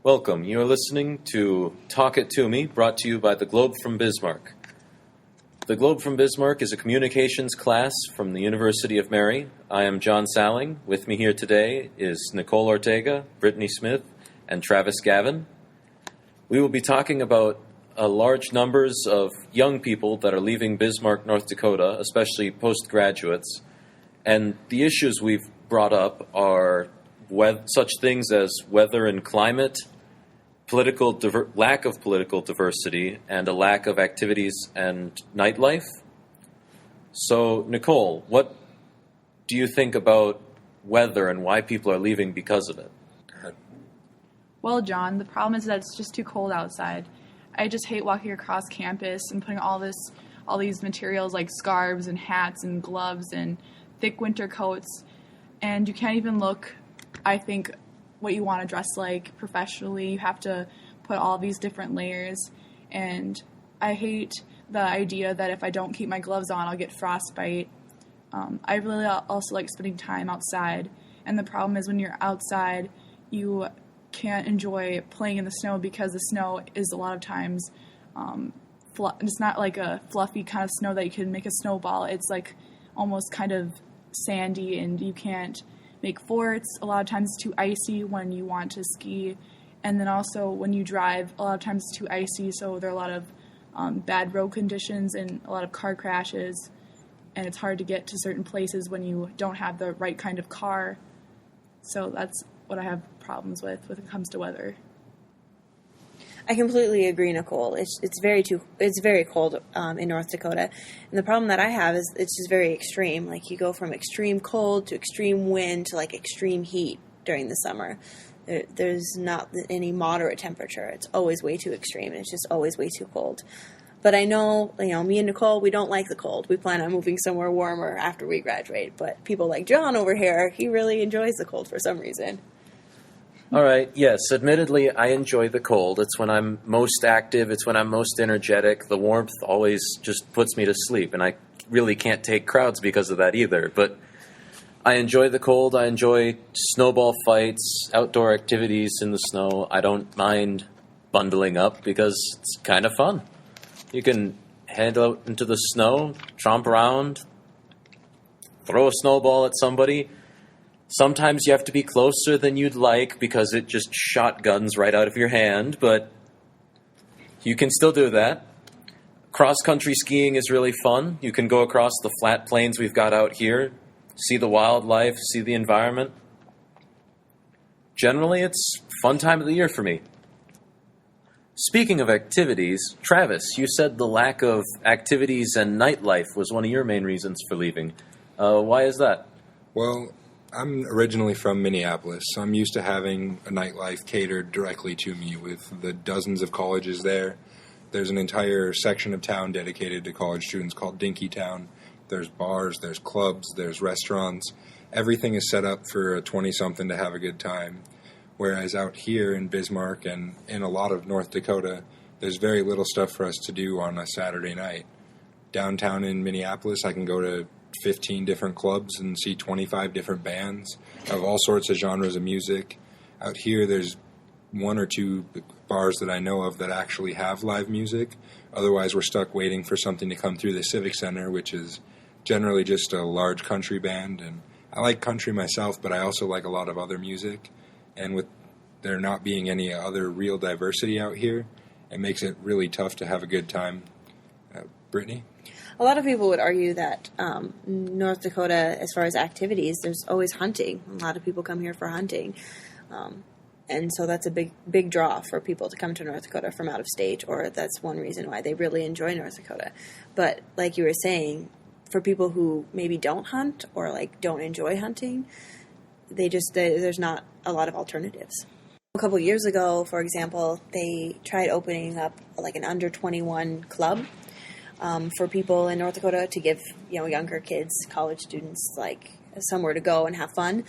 Welcome. You are listening to Talk It To Me, brought to you by the Globe from Bismarck. The Globe from Bismarck is a communications class from the University of Mary. I am John Salling. With me here today is Nicole Ortega, Brittany Smith, and Travis Gavin. We will be talking about large numbers of young people that are leaving Bismarck, North Dakota, especially postgraduates. And the issues we've brought up are such things as weather and climate, lack of political diversity, and a lack of activities and nightlife. So, Nicole, what do you think about weather and why people are leaving because of it? Well, John, the problem is that it's just too cold outside. I just hate walking across campus and putting all these materials like scarves and hats and gloves and thick winter coats, and you can't even look, I think, what you want to dress like professionally. You have to put all these different layers, and I hate the idea that if I don't keep my gloves on, I'll get frostbite. I really also like spending time outside, and the problem is when you're outside, you can't enjoy playing in the snow because the snow is a lot of times, it's not like a fluffy kind of snow that you can make a snowball. It's like almost kind of sandy, and you can't make forts. A lot of times it's too icy when you want to ski, and then also when you drive, a lot of times it's too icy, so there are a lot of bad road conditions and a lot of car crashes, and it's hard to get to certain places when you don't have the right kind of car. So that's what I have problems with when it comes to weather. I completely agree, Nicole. It's very cold in North Dakota, and the problem that I have is it's just very extreme. Like, you go from extreme cold to extreme wind to like extreme heat during the summer. There's not any moderate temperature. It's always way too extreme, and it's just always way too cold. But I know, me and Nicole, we don't like the cold. We plan on moving somewhere warmer after we graduate. But people like John over here, he really enjoys the cold for some reason. All right, yes, admittedly, I enjoy the cold. It's when I'm most active. It's when I'm most energetic. The warmth always just puts me to sleep, and I really can't take crowds because of that either. But I enjoy the cold. I enjoy snowball fights, outdoor activities in the snow. I don't mind bundling up because it's kind of fun. You can head out into the snow, tromp around, throw a snowball at somebody. Sometimes you have to be closer than you'd like because it just shotguns right out of your hand, but you can still do that. Cross-country skiing is really fun. You can go across the flat plains we've got out here, see the wildlife, see the environment. Generally, it's a fun time of the year for me. Speaking of activities, Travis, you said the lack of activities and nightlife was one of your main reasons for leaving. Why is that? Well, I'm originally from Minneapolis, so I'm used to having a nightlife catered directly to me with the dozens of colleges there. There's an entire section of town dedicated to college students called Dinkytown. There's bars, there's clubs, there's restaurants. Everything is set up for a 20-something to have a good time. Whereas out here in Bismarck and in a lot of North Dakota, there's very little stuff for us to do on a Saturday night. Downtown in Minneapolis, I can go to 15 different clubs and see 25 different bands of all sorts of genres of music. Out here, there's one or two bars that I know of that actually have live music. Otherwise, we're stuck waiting for something to come through the Civic Center, which is generally just a large country band. And I like country myself, but I also like a lot of other music. And with there not being any other real diversity out here, it makes it really tough to have a good time. Brittany? A lot of people would argue that North Dakota, as far as activities, there's always hunting. A lot of people come here for hunting. And so that's a big draw for people to come to North Dakota from out of state, or that's one reason why they really enjoy North Dakota. But like you were saying, for people who maybe don't hunt or like don't enjoy hunting, there's not a lot of alternatives. A couple years ago, for example, they tried opening up like an under 21 club for people in North Dakota to give younger kids, college students, like somewhere to go and have fun.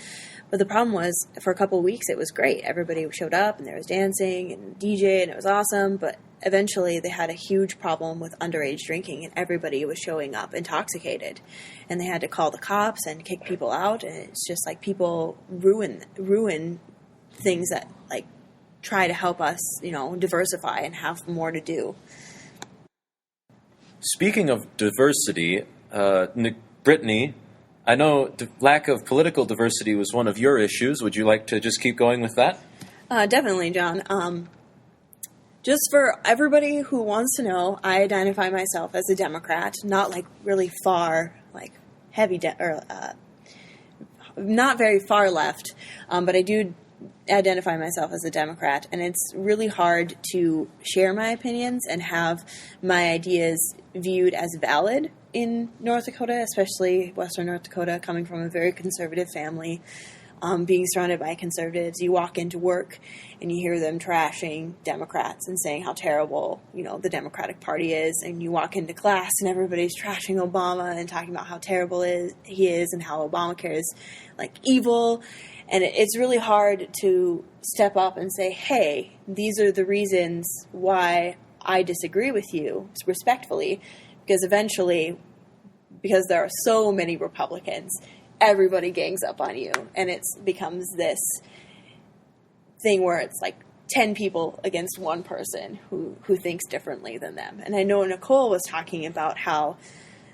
But the problem was, for a couple of weeks, it was great. Everybody showed up, and there was dancing and DJ, and it was awesome. But eventually, they had a huge problem with underage drinking, and everybody was showing up intoxicated. And they had to call the cops and kick people out. And it's just like people ruin things that like try to help us, diversify and have more to do. Speaking of diversity, Brittany, I know the lack of political diversity was one of your issues. Would you like to just keep going with that? Definitely, John. Just for everybody who wants to know, I identify myself as a Democrat, not like really far, like heavy, not very far left, but I do identify myself as a Democrat, and it's really hard to share my opinions and have my ideas viewed as valid in North Dakota, especially Western North Dakota, coming from a very conservative family. Being surrounded by conservatives, you walk into work and you hear them trashing Democrats and saying how terrible, the Democratic Party is. And you walk into class and everybody's trashing Obama and talking about how terrible he is and how Obamacare is like evil. And it's really hard to step up and say, hey, these are the reasons why I disagree with you respectfully, because eventually, because there are so many Republicans, everybody gangs up on you, and it becomes this thing where it's like 10 people against one person who thinks differently than them. And I know Nicole was talking about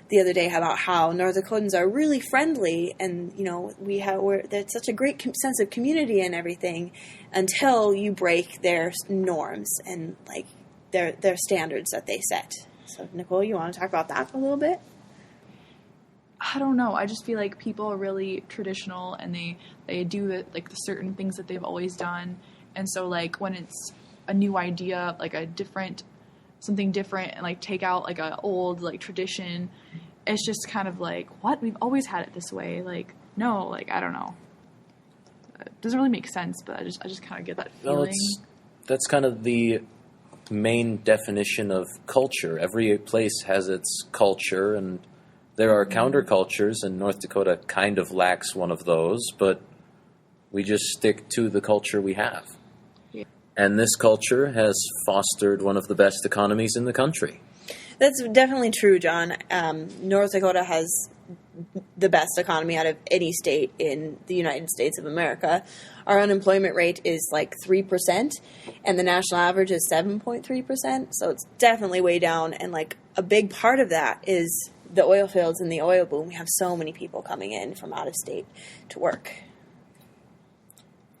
the other day about how North Dakotans are really friendly, and there's such a great sense of community and everything until you break their norms and like their standards that they set. So Nicole, you want to talk about that for a little bit? I don't know. I just feel like people are really traditional, and they do the certain things that they've always done. And so like when it's a new idea, like something different, and like take out like a old like tradition, it's just kind of like, what? We've always had it this way. Like, no, like I don't know. It doesn't really make sense, but I just kind of get that feeling. That's kind of the main definition of culture. Every place has its culture, and there are countercultures, and North Dakota kind of lacks one of those, but we just stick to the culture we have. Yeah. And this culture has fostered one of the best economies in the country. That's definitely true, John. North Dakota has the best economy out of any state in the United States of America. Our unemployment rate is like 3%, and the national average is 7.3%, so it's definitely way down, and like a big part of that is the oil fields and the oil boom. We have so many people coming in from out of state to work.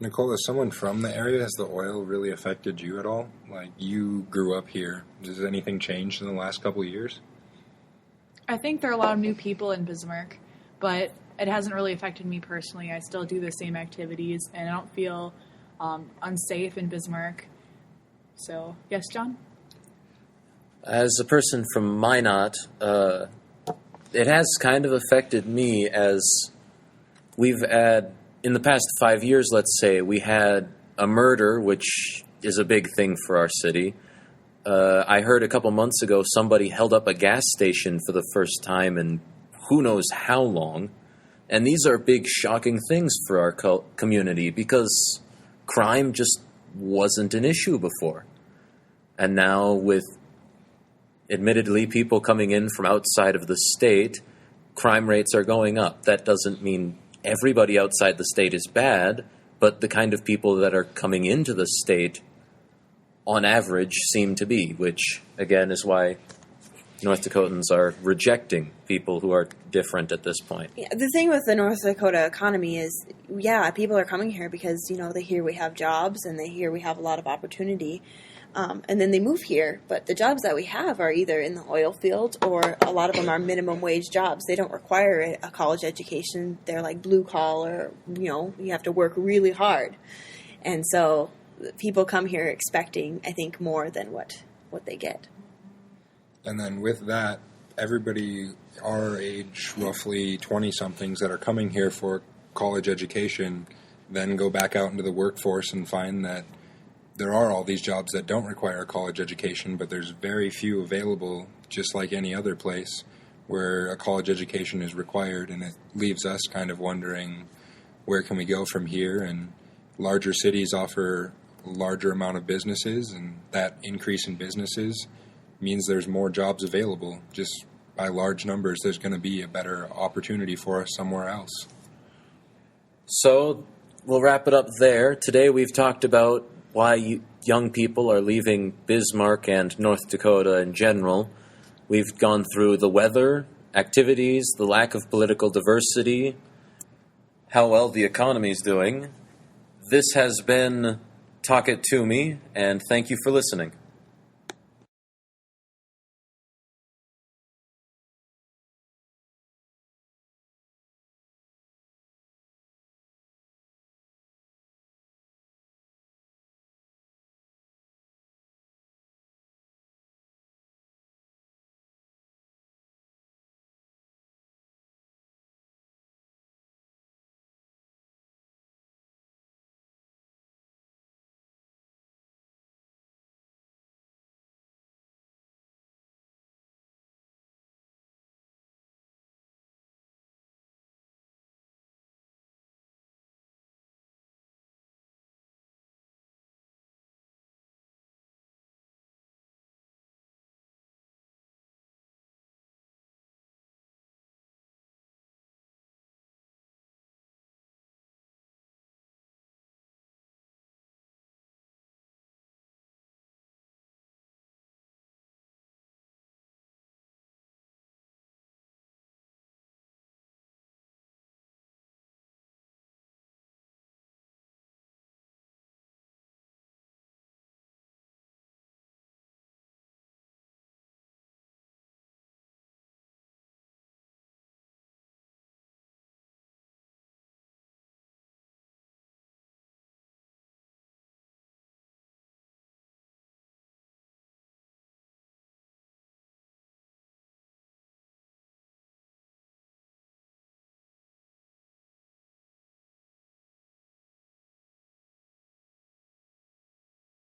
Nicole, as someone from the area, has the oil really affected you at all? Like, you grew up here. Has anything changed in the last couple of years? I think there are a lot of new people in Bismarck, but it hasn't really affected me personally. I still do the same activities, and I don't feel unsafe in Bismarck. So, yes, John? As a person from Minot, it has kind of affected me, as we've had, in the past 5 years, let's say, we had a murder, which is a big thing for our city. I heard a couple months ago somebody held up a gas station for the first time in who knows how long. And these are big, shocking things for our community, because crime just wasn't an issue before. And now with admittedly people coming in from outside of the state, crime rates are going up. That doesn't mean everybody outside the state is bad, but the kind of people that are coming into the state on average seem to be, which again is why North Dakotans are rejecting people who are different at this point. Yeah, the thing with the North Dakota economy is, people are coming here because, they hear we have jobs and they hear we have a lot of opportunity. And then they move here, but the jobs that we have are either in the oil field, or a lot of them are minimum wage jobs. They don't require a college education. They're like blue collar, you have to work really hard. And so people come here expecting, I think, more than what they get. And then with that, everybody our age, roughly 20-somethings that are coming here for college education, then go back out into the workforce and find that there are all these jobs that don't require a college education, but there's very few available, just like any other place, where a college education is required, and it leaves us kind of wondering, where can we go from here? And larger cities offer a larger amount of businesses, and that increase in businesses means there's more jobs available. Just by large numbers, there's going to be a better opportunity for us somewhere else. So we'll wrap it up there. Today we've talked about why young people are leaving Bismarck and North Dakota in general. We've gone through the weather, activities, the lack of political diversity, how well the economy is doing. This has been Talk It To Me, and thank you for listening.